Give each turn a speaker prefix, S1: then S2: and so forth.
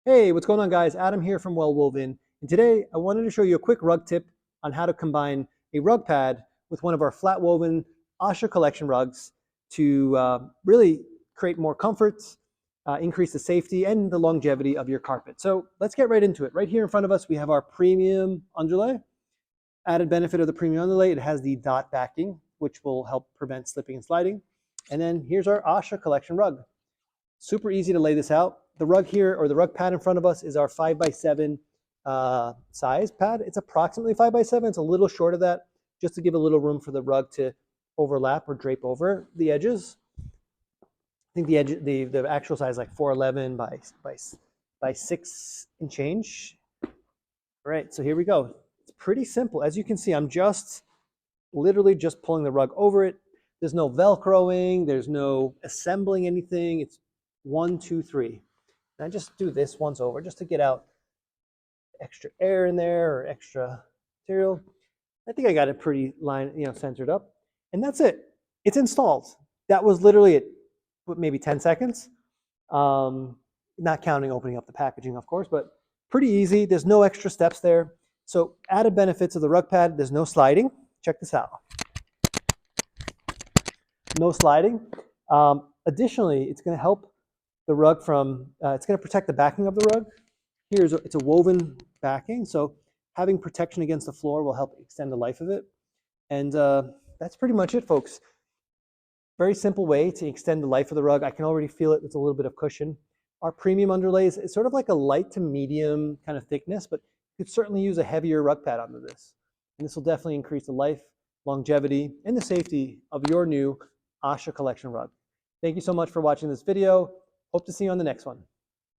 S1: Hey, what's going on, guys? Adam here from Well Woven, and today I wanted to show you a quick rug tip on how to combine a rug pad with one of our flat woven Asha Collection rugs to really create more comfort, increase the safety and the longevity of your carpet. So let's get right into it. Right here in front of us, we have our premium underlay. Added benefit of the premium underlay, it has the dot backing, which will help prevent slipping and sliding. And then here's our Asha Collection rug. Super easy to lay this out. The rug here, or the rug pad in front of us, is our 5x7 size pad. It's approximately 5x7. It's a little short of that, just to give a little room for the rug to overlap or drape over the edges. I think the actual size is like 411 by 6 and change. All right, so here we go. It's pretty simple. As you can see, I'm literally just pulling the rug over it. There's no Velcroing. There's no assembling anything. It's 1, 2, 3. And I just do this once over just to get out extra air in there or extra material. I think I got it pretty centered up. And that's it. It's installed. That was literally it. Maybe 10 seconds. Not counting opening up the packaging, of course, but pretty easy. There's no extra steps there. So added benefits of the rug pad, there's no sliding. Check this out. No sliding. Additionally, it's going to help the rug from, it's going to protect the backing of the rug. It's a woven backing, so having protection against the floor will help extend the life of it. And that's pretty much it, folks. Very simple way to extend the life of the rug. I can already feel it. It's a little bit of cushion. Our premium underlays, it's sort of like a light to medium kind of thickness, but you could certainly use a heavier rug pad under this. And this will definitely increase the life, longevity, and the safety of your new Asha Collection rug. Thank you so much for watching this video. Hope to see you on the next one.